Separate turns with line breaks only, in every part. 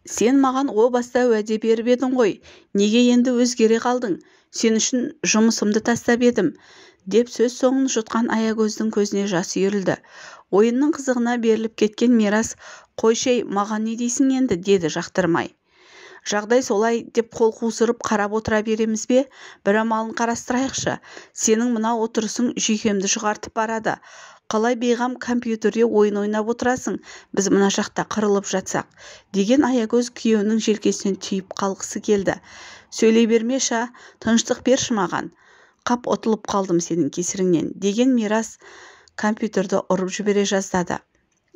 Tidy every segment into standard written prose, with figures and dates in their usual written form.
Сен маған о баста уәде беріп едің ғой, неге енді өзгере қалдың? Сен үшін жұмысымды тастап едім, деп сөз соңын жұтқан Аягөздің көзіне жас үйірілді. Ойынның қызығына беріліп кеткен Мирас, қойшей, маған не дейсің енді, деді жақтырмай. Жағдай солай деп қол қусырып қарап отыра береміз бе? Бір амалын қарастырайықшы. Сенің мына отырысың жүйкемді шығартып барады. Қалай бейғам компьютерде ойын ойнап отырасың, біз мына жақта қырылып жатсақ, деген Аягөз күйеуінің желкесінен түйіп қалғысы келді. Сөйлей бермеші, тыныштық берші маған. Қап, ұтылып қалдым сенің кесіріңнен, деген Мирас компьютерді ұрып жібере жаздады.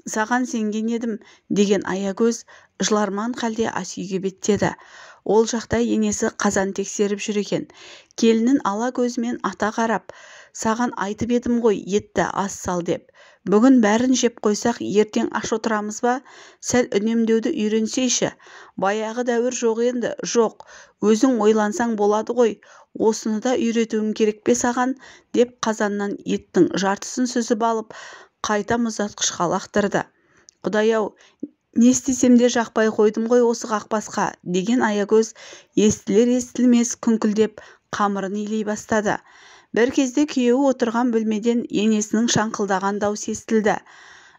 Саған сенген едім, деген Аягөз жыларман халде ас үйге беттеді. Ол жақта енесі қазан тексеріп жүр екен. Келінін ала көзімен ата қарап, саған айтып едім ғой, етті ас сал деп. Бүгін бәрін жеп қойсақ, ертең аш отырамыз ба? Сәл үнемдеуді үйренсейші. Баяғы дәуір жоқ енді, жоқ. Өзің ойлансаң болады ғой. Осыны да үйретуім керек пе саған? Деп қазаннан еттің жартысын сүзіп алып, қайта мұздатқышқа лақтырды. Құдай-ау, не істесем де жақпай қойдым ғой осы қақбасқа, деген Аягөз естілер-естілмес күңкілдеп қамырын илей бастады. Бір кезде күйеуі отырған бөлмеден енесінің шаңқылдаған даусы естілді.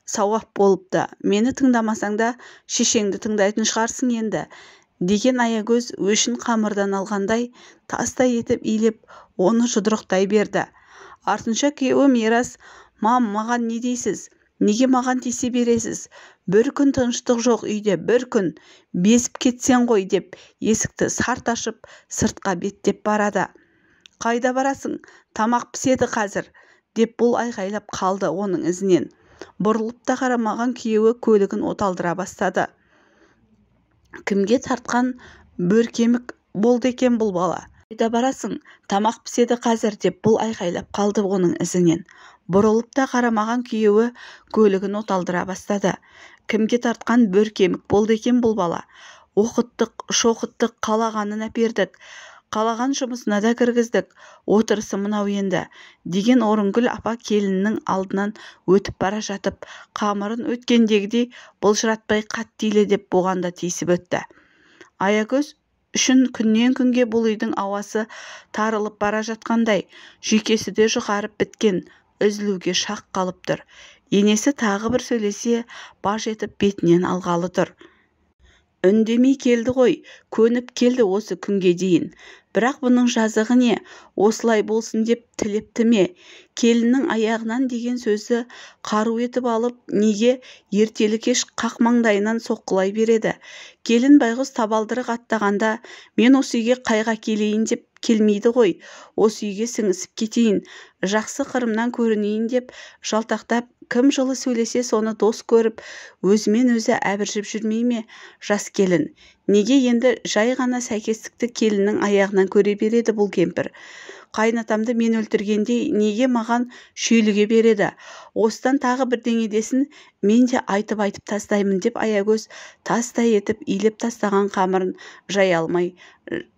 Сауап болыпты, мені тыңдамасаң да шешеңді тыңдайтын шығарсың енді, деген Аягөз өшін қамырдан алғандай тастай етіп илеп, оны жұдырықтай берді. Артынша күйеуі Мирас, маған не дейсіз? Неге маған тисе бересіз? Бір күн тыныштық жоқ үйде, бір күн. Безіп кетсен ғой, деп есікті сарт ашып, сыртқа беттеп барады. Қайда барасың? Тамақ піседі қазір, деп бұл айқайлап қалды оның ізінен. Бұрылып та қарамаған күйеуі көлігін оталдыра бастады. Кімге тартқан бөркемік болды екен бұл бала? Қайда барасың? Тамақ піседі қазір, деп бұл айқайлап қалды оның ізінен. Бұрылып та қарамаған күйеуі көлігін оталдыра бастады. Кімге тартқан бөркемік болды екен бұл бала? Оқыттық, шоқыттық, қалағанын әпердік. Қалаған жұмысына да кіргіздік. Отырысы мынау енді, деген Орынгүл апа келіннің алдынан өтіп бара жатып, қамырын өткендегідей бұлжыратпай қатты иле деп бұған да тиісіп өтті. Аягөз үшін күннен күнге бұл үйдің ауасы тарылып бара жатқандай, жүйкесі де жұқарып біткен, үзілуге шақ қалып тұр. Енесі тағы бір сөйлесе, баж етіп бетінен алғалы тұр. Үндемей келді ғой, көніп келді осы күнге дейін. Бірақ бұның жазығы не? Осылай болсын деп тілепті ме? Келіннің аяғынан деген сөзді қару етіп алып, неге ертелі-кеш қақ маңдайынан соққылай береді? Келін байғұс табалдырық аттағанда, мен осы үйге қайға келейін деп келмейді ғой, осы үйге сіңісіп кетейін, жақсы қырымнан көрінейін деп жалтақтап, кім жылы сөйлесе соны дос көріп, өзімен өзі әбіржіп жүрмей ме жас келін? Неге енді жай ғана сәйкестікті келіннің аяғынан көре береді бұл кемпір? Қайнатамды мен өлтіргендей неге маған шүйліге береді? Осыдан тағы бірдеңе десін, мен де айтып тастаймын, деп Аягөз тастай етіп илеп тастаған қамырын жай алмай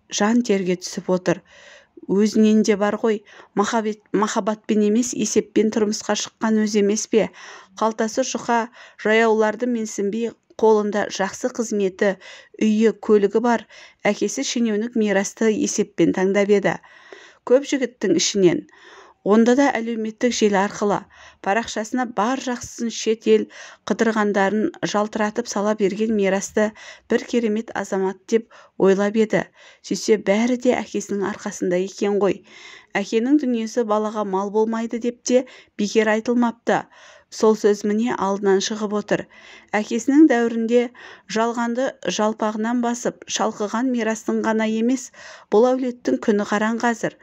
жан терге түсіп отыр. Өзінен де бар ғой, махаббатпен емес есеппен тұрмысқа шыққан өз емес пе? Қалтасы жұқа, жаяуларды менсінбей, қолында жақсы қызметі, үйі, көлігі бар, әкесі шенеунік Мирасты есеппен таңдап еді. Көп жігіттің ішінен. Онда да әлеуметтік желі арқылы парақшасына бар жақсысын шет ел қыдырғандарын жалтыратып сала берген Мирасты бір керемет азамат деп ойлап еді. Сөйтсе бәрі де әкесінің арқасында екен ғой. Әкенің дүниесі балаға мал болмайды деп те бекер айтылмапты. Сол сөз міне алдынан шығып отыр. Әкесінің дәуірінде жалғанды жалпағынан басып шалқыған Мирастың ғана емес, бұл әулеттің күні қараң қазір.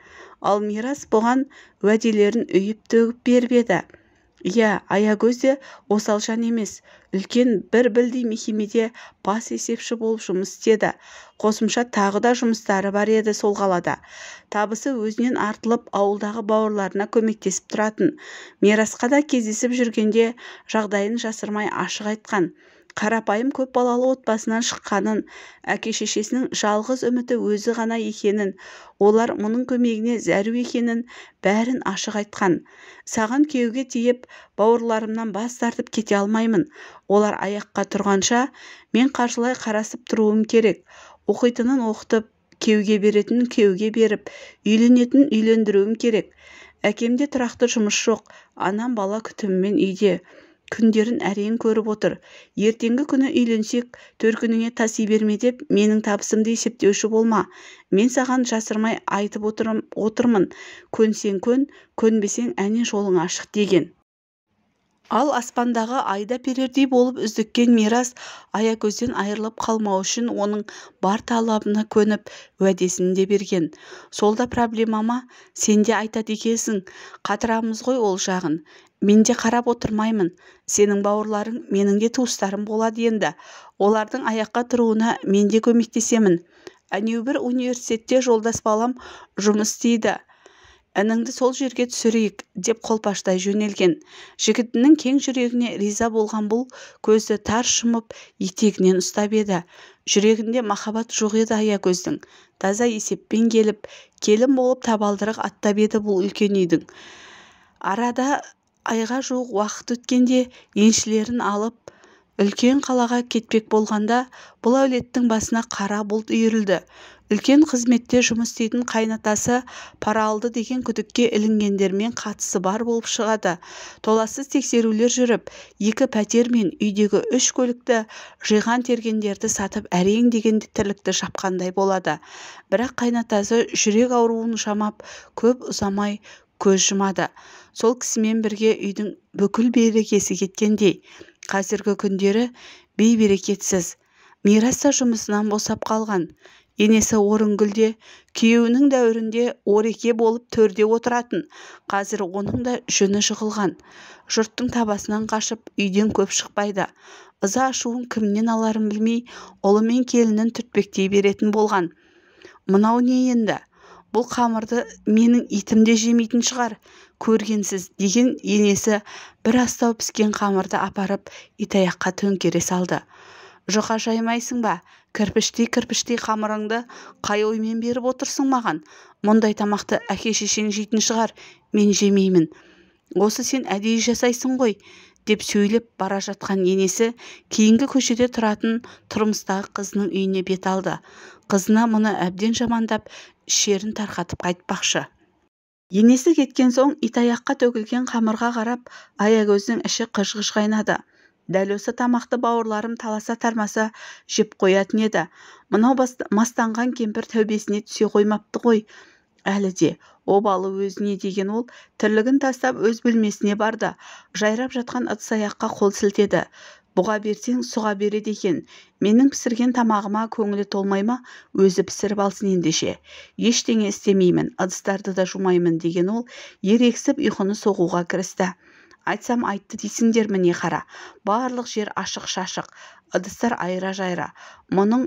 Ал Мирас бұған уәделерін үйіп-төгіп беріп еді. Иә, Аягөз де осал жан емес, үлкен бір білдей мекемеде бас есепші болып жұмыс істеді. Қосымша тағы да жұмыстары бар еді сол қалада. Табысы өзінен артылып ауылдағы бауырларына көмектесіп тұратын. Мирасқа да кездесіп жүргенде жағдайын жасырмай ашық айтқан. қарапайым көп балалы отбасынан шыққанын, әке-шешесінің жалғыз үміті өзі ғана екенін, олар мұның көмегіне зәру екенін бәрін ашық айтқан. Саған күйеуге тиіп, бауырларымнан бас тартып кете алмаймын. Олар аяққа тұрғанша мен қаржылай қарасып тұруым керек. Оқитынын оқытып, күйеуге беретінін күйеуге беріп, үйленетінін үйлендіруім керек. Әкемде тұрақты жұмыс жоқ, анам бала күтімімен үйде. Күндерін әрең көріп отыр. Ертеңгі күні үйленсек, төркініңе таси берме деп менің табысымды есептеуші болма. Мен саған жасырмай айтып отырмын. Көнсең көн, көнбесең әне жолың ашық деген. Ал аспандағы айда перердей болып үздіккен мирас Аякөзден айырылып қалмау үшін оның бар талабына көніп, уәдесін де берген. Сол да проблемама, сен де айтады екенсің. Қатырамыз ғой ол жағын. Мен де қарап отырмаймын. Сенің бауырларың менің де туыстарым болады енді. Олардың аяққа тұруына мен де көмектесемін. Әнеубір университетте жолдас балам жұмыс істейді. Ініңді сол жерге түсірейік деп қолпаштай жөнелген. Жігітінің кең жүрегіне риза болған бұл көзді тарс жұмып етегінен ұстап еді. Жүрегінде махаббат жоқ еді Аякөздің. Таза есеппен келіп, келін болып табалдырық аттап еді бұл үлкен үйдің. Арада айға жуық уақыт өткенде еншілерін алып үлкен қалаға кетпек болғанда бұл әулеттің басына қара бұлт үйірілді. Үлкен қызметте жұмыс істейтін қайнатасы пара алды деген күдікке ілінгендермен қатысы бар болып шығады. Толассыз тексерулер жүріп, 2 пәтер мен үйдегі 3 көлікті жиған тергендерді сатып әрең дегенде тірлікті шапқандай болады. Бірақ қайнатасы жүрек ауруын жамап, көп ұзамай көз жұмады. Сол кісімен бірге үйдің бүкіл берекесі кеткендей. Қазіргі күндері бей-берекетсіз. Мирас та жұмысынан босап қалған. Енесі Орынгүлде күйеуінің дәуірінде ореке болып төрде отыратын. Қазір оның да жүні жығылған. Жұрттың табасынан қашып үйден көп шықпайды. Ыза ашуын кімнен аларын білмей, ұлы мен келінін түртпектей беретін болған. Мынау не енді? Бұл қамырды менің итім де жемейтін шығар. Көргенсіз деген енесі бір астау піскен қамырды апарып итаяққа төңкере салды. Жұқа жаймайсың ба? Кірпіштей қамырыңды қай оймен беріп отырсың маған? Мұндай тамақты әке-шешең жейтін шығар, мен жемеймін. Осы сен әдейі жасайсың ғой, деп сөйлеп бара жатқан енесі кейінгі көшеде тұратын тұрмыстағы қызының үйіне бет алды. Қызына мұны әбден жамандап, шерін тарқатып қайтпақшы. Енесі кеткен соң итаяққа төгілген қамырға қарап, Аякөздің іші қыж-қыж қайнады. Дәл осы тамақты бауырларым таласа тармаса жеп қоятын еді. Мынау мастанған кемпір тәубесіне түсе қоймапты ғой. Әлі де обалы өзіне деген ол тірлігін тастап өз бөлмесіне барды. Жайрап жатқан ыдыс-аяққа қол сілтеді. Бұға берсең сұға береді екен. Менің пісірген тамағыма көңілі толмай ма, өзі пісіріп алсын ендеше. Ештеңе істемеймін, ыдыстарды да жумаймын деген ол ерексіп ұйқыны соғуға кірісті. Айтсам айтты дейсіңдер міне қара. Барлық жер ашық-шашық, ыдыстар айра-жайра. Мұның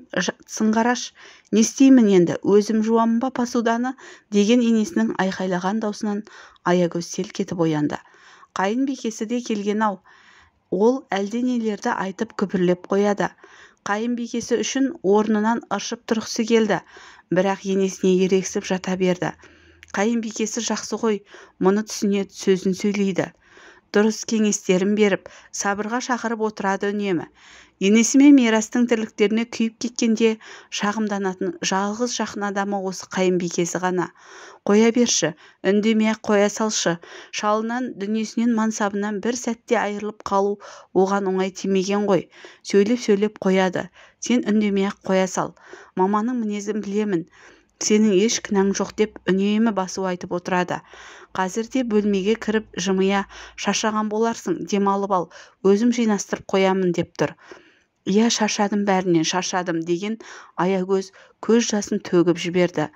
сыңғараш, не істеймін енді, өзім жуамын ба посуданы деген енесінің айқайлаған даусынан Аякөз селк етіп оянды. Қайынбикесі де келген-ау. Ол әлденелерді айтып күбірлеп қояды. Қайынбикесі үшін орнынан ыршып тұрғысы келді, бірақ енесіне ерексіп жата берді. Қайынбикесі жақсы ғой, мұны түсіне сөзін сөйлейді. Дұрыс кеңестерін беріп, сабырға шақырып отырады үнемі. Енесі мен Мирастың тірліктеріне күйіп кеткенде шағымданатын жалғыз жақын адамы осы қайынбикесі ғана. Қоя берші, үндемей-ақ қоя салшы. Шалынан, дүниесінен, мансабынан бір сәтте айырылып қалу оған оңай тимеген ғой. Сөйлеп қояды. Сен үндемей-ақ қоя сал. Маманың мінезін білемін. Сенің еш кінәң жоқ деп үнемі басу айтып отырады. Қазірде бөлмеге кіріп жымия шаршаған боларсың, демалып ал, өзім жинастырып қоямын деп тұр. Иә, шаршадым, бәрінен шаршадым деген Аякөз көз жасын төгіп жіберді.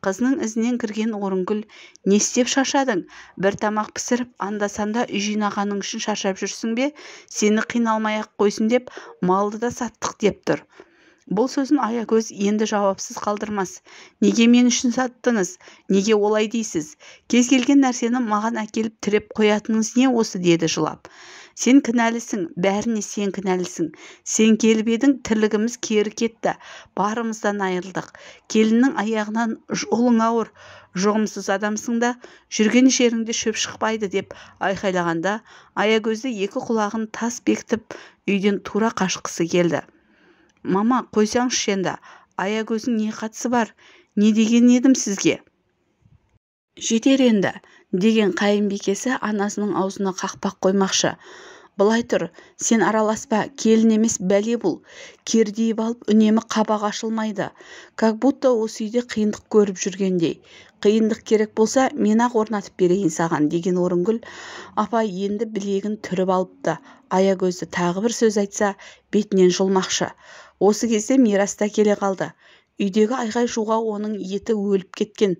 Қызының ізінен кірген Орынгүл, не істеп шаршадың? Бір тамақ пісіріп, анда-санда үй жинағаның үшін шаршап жүрсің бе? Сені қиналмай-ақ қойсын деп малды да саттық деп тұр. Бұл сөзін Аякөз енді жауапсыз қалдырмас. Неге мен үшін саттыңыз? Неге олай дейсіз? Кез келген нәрсені маған әкеліп тіреп қоятыныңыз не осы деді жылап. Сен кінәлісің, бәріне сен кінәлісің. Сен келіп едің, тірлігіміз кері кетті, барымыздан айырылдық. Келіннің аяғынан жолың ауыр, жоғымсыз адамсың да, жүрген жеріңде шөп шықпайды деп айқайлағанда, Аягөзді екі құлағын тас бекітіп, үйден тура қашқысы келді. Мама, қойсаңшы енді, Аягөздің не қатысы бар? Не деген едім сізге? Жетер енді, деген қайынбикесі анасының аузына қақпақ қоймақшы. Былай тұр, сен араласпа, келін емес бәле бұл. Кердейіп алып үнемі қабақ ашылмайды. Как будто осы үйде қиындық көріп жүргендей. Қиындық керек болса, мен-ақ орнатып берейін саған, деген Орынгүл апа енді білегін түріп алыпты. Аягөзді тағы бір сөз айтса, бетінен жұлмақшы. Осы кезде Мирас та келе қалды. Үйдегі айғай-шуға оның еті өліп кеткен.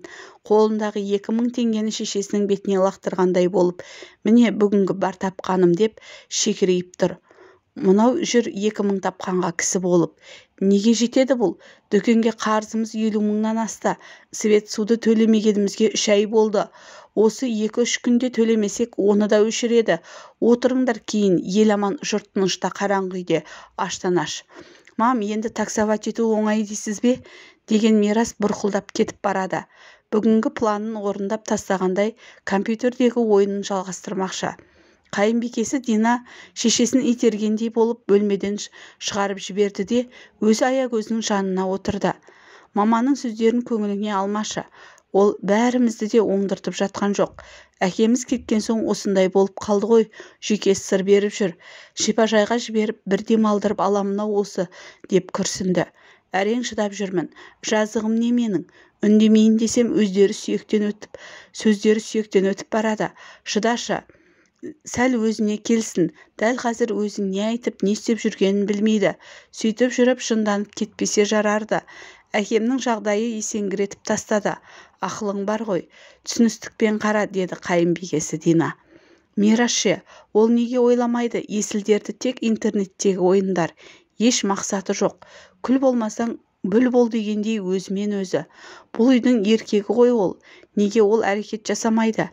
Қолындағы 2000 теңгені шешесінің бетіне лақтырғандай болып, міне бүгінгі бар тапқаным деп шекірейіп тұр. Мынау жүр 2000 тапқанға кісі болып. Неге жетеді бұл? Дүкенге қарызымыз 50 мыңнан асты. Свет суды төлемегенімізге 3 ай болды. Осы 2-3 күнде төлемесек, оны да өшіреді. Отырыңдар, кейін ел аман, жұрт тынышта, қараңғы үйде аштан аш. Мам, енді таксовать ету оңай дейсіз бе? Деген Мирас бұрқылдап кетіп барады. Бүгінгі планын орындап тастағандай компьютердегі ойынын жалғастырмақшы. Қайынбикесі Дина шешесін itергендей болып бөлмеден шығарып жіберді де өзі Аягөздің жанына отырды. Маманың сөздерін көңіліңе алмашы. Ол бәрімізді де оңдыртып жатқан жоқ. Әкеміз кеткен соң осындай болып қалды ғой, жүйкесі сыр беріп жүр. Шипажайға жіберіп бір демалдырып аламын осы, деп күрсінді. Әрең шыдап жүрмін. Жазығым не менің? Үндемейін десем сөздері сүйектен өтіп барады. Шыдашы. Сәл өзіне келсін. Дәл қазір өзің не айтып, не істеп жүргенін білмейді. Сөйтіп жүріп жынданып кетпесе жарарды. Әкемнің жағдайы есеңгіретіп тастады. Ақылың бар ғой, түсіністікпен қара, деді қайынбикесі Дина. Мирасше, ол неге ойламайды? Есілдерді тек интернеттегі ойындар. Еш мақсаты жоқ. Күл болмасаң, бүл бол дегендей өзімен өзі. Бұл үйдің еркегі ғой ол. Неге ол әрекет жасамайды?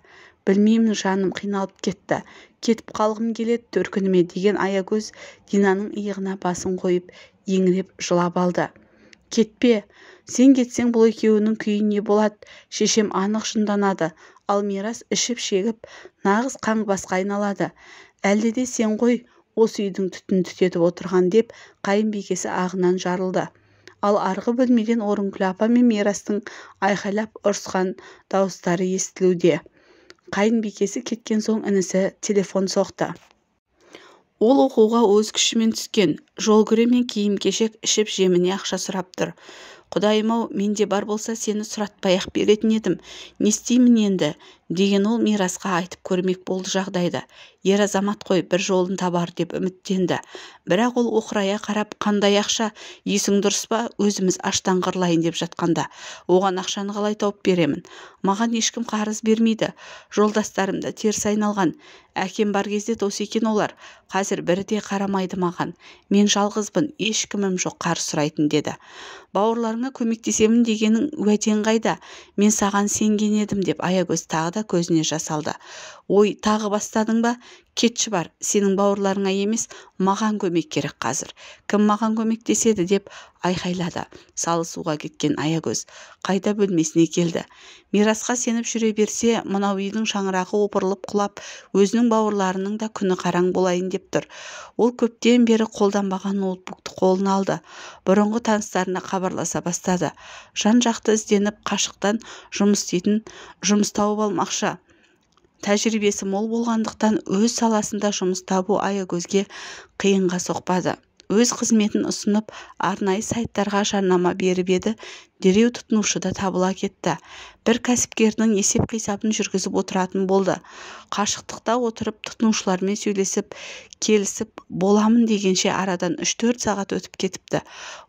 Білмеймін, жаным қиналып кетті. Кетіп қалғым келеді төркініме, деген Аягөз Динаның иығына басын қойып, еңіреп жылап алды. Кетпе. Сен кетсең бұл екеуінің күйі не болады? Шешем анық жынданады. Ал Мирас ішіп-шегіп, нағыз қаңбасқа айналады. Әлде де сен ғой осы үйдің түтін түтетіп отырған, деп қайынбикесі ағынан жарылды. Ал арғы бөлмеден Орынгүл апа мен Мирастың айқайлап ұрысқан дауыстары естілуде. Қайынбикесі кеткен соң інісі телефон соқты. Ол оқуға өз күшімен түскен. Жол күре мен киім-кешек ішіп жеміне ақша сұрап тұр. Құдайым-ау, менде бар болса сені сұратпай-ақ беретін едім. Не істеймін енді? Деген ол Мирасқа айтып көрмек болды жағдайды. Ер азамат қой, бір жолын табар деп үміттенді. Бірақ ол оқырая қарап, қандай ақша? Есің дұрыс па? Өзіміз аштан қырылайын деп жатқанда. Оған ақшаны қалай тауып беремін? Маған ешкім қарыз бермейді. Жолдастарым да теріс айналған. Әкем бар кезде дос екен олар. Қазір бірі де қарамайды маған. Мен жалғызбын, ешкімім жоқ қарыз сұрайтын, деді. Бауырларыңа көмектесемін дегенің уәдең қайда? Мен саған сенген едім, деп Аягөз тағы да көзіне жас алды. Ой, тағы бастадың ба? Кетші бар, сенің бауырларыңа емес, маған көмек керек қазір. Кім маған көмектеседі, деп айқайлады. Салысуға кеткен Аягөз қайта бөлмесіне келді. Мирасқа сеніп жүре берсе, мынау үйдің шаңырағы опырылып құлап, өзінің бауырларының да күні қараң болайын деп тұр. Ол көптен бері қолданбаған ноутбукты қолына алды. Бұрынғы таныстарына хабарласа бастады. Жан-жақты ізденіп, қашықтан жұмыс істейтін жұмыс тауып алмақшы. Тәжірибесі мол болғандықтан өз саласында жұмыс табу Аягөзге қиынға соқпады. Өз қызметін ұсынып, арнайы сайттарға жарнама беріп еді, дереу тұтынушы да табыла кетті. Бір кәсіпкердің есеп-қисабын жүргізіп отыратын болды. Қашықтықта отырып тұтынушылармен сөйлесіп, келісіп боламын дегенше арадан 3-4 сағат өтіп кетіпті.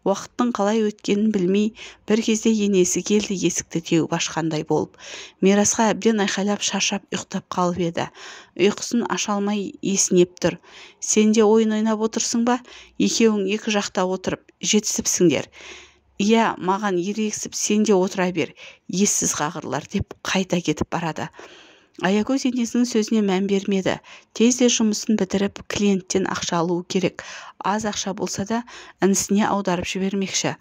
Уақыттың қалай өткенін білмей, бір кезде енесі келді, есікті теуіп ашқандай болып. Мирасқа әбден айқайлап шаршап ұйықтап қалып еді. Ұйқысын аша алмай есінеп тұр. Сен де ойын ойнап отырсың ба? Екеуің екі жақта отырып жетісіпсіңдер. Иә, маған ерегісіп сен де отыра бер, ессіз қағырлар, деп қайта кетіп барады. Аягөз енесінің сөзіне мән бермеді. Тезде жұмысын бітіріп, клиенттен ақша алуы керек. Аз ақша болса да інісіне аударып жібермекші.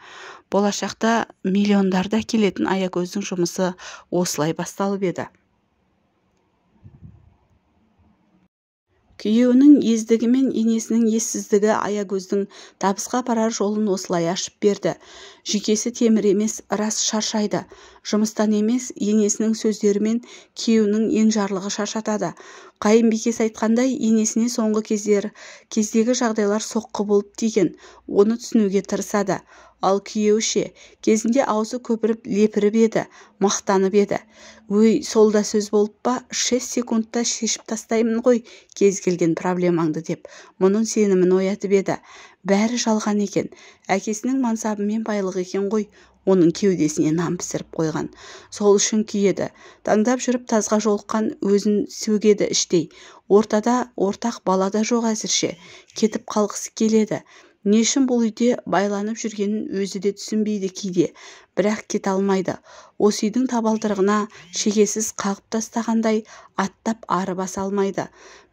Болашақта миллиондарда келетін Аягөздің жұмысы осылай басталып еді. Күйеуінің ездігі мен енесінің ессіздігі Аягөздің табысқа барар жолын осылай ашып берді. Жүйкесі темір емес, рас шаршайды. Жұмыстан емес, енесінің сөздерімен күйеуінің енжарлығы шаршатады. Қайынбикесі айтқандай, енесіне соңғы кездегі жағдайлар соққы болып тиген. Оны түсінуге тырысады. Ал күйеуше кезінде аузы көпіріп лепіріп еді, мақтанып еді. Өй, сол да сөз болып па, 6 секундта шешіп тастаймын ғой кез келген проблемаңды деп, мұның сенімін оятып еді. Бәрі жалған екен. Әкесінің мансабы мен байлығы екен ғой, оның кеудесіне нан пісіріп қойған. Сол үшін күйеді. Таңдап жүріп тазға жолыққан өзін сөгеді іштей. Ортада ортақ бала да жоқ әзірше. Кетіп қалғысы келеді. Не үшін бұл үйде байланып жүргенін өзі де түсінбейді кейде, бірақ кете алмайды. Осы үйдің табалдырығына шегесіз қағып тастағандай аттап ары баса алмайды.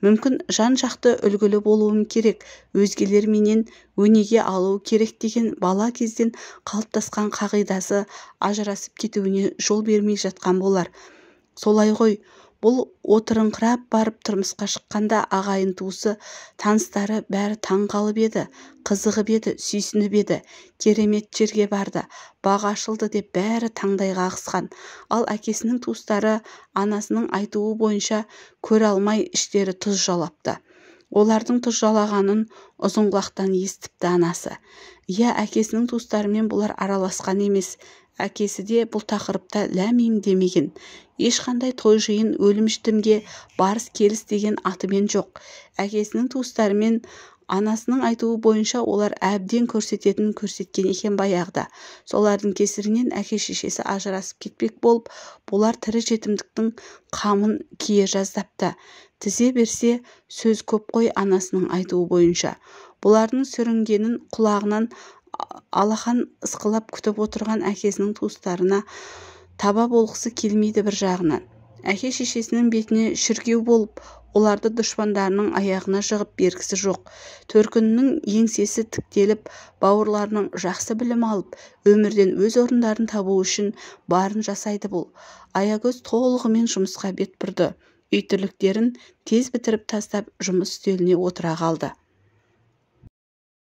Мүмкін жан-жақты үлгілі болуым керек, өзгелер менен өнеге алу керек деген бала кезден қалыптасқан қағидасы ажырасып кетуіне жол бермей жатқан болар. Солай ғой. Бұл отырыңқырап барып тұрмысқа шыққанда ағайын туысы, таныстары бәрі таң қалып еді, қызығып еді, сүйсініп еді. Керемет жерге барды, бағы ашылды деп бәрі таңдай қағысқан. Ал әкесінің туыстары анасының айтуы бойынша көре алмай іштері тұз жалапты. Олардың тұз жалағанын ұзынқұлақтан естіпті анасы. Иә, әкесінің туыстарымен бұлар араласқан емес. Әкесі де бұл тақырыпта ләмим демеген. Ешқандай той жиын өлім-жітімге барыс келіс деген атымен жоқ. Әкесінің туыстарымен анасының айтуы бойынша олар әбден көрсеткен екен баяғыда. Солардың кесірінен әке-шешесі ажырасып кетпек болып, бұлар тірі жетімдіктің қамын кие жаздапты. Тізе берсе сөз көп қой анасының айтуы бойынша. Бұлардың сүрінгенін құлағынан алақан ысқылап күтіп отырған әкесінің туыстарына таба болғысы келмейді бір жағынан. Әке-шешесінің бетіне шіркеу болып, оларды дұшпандарының аяғына жығып бергісі жоқ. Төркінінің еңсесі тіктеліп, бауырларының жақсы білім алып, өмірден өз орындарын табу үшін барын жасайды бұл. Аягөз толығымен жұмысқа бет бұрды. Үй тірліктерін тез бітіріп тастап жұмыс үстеліне отыра қалды.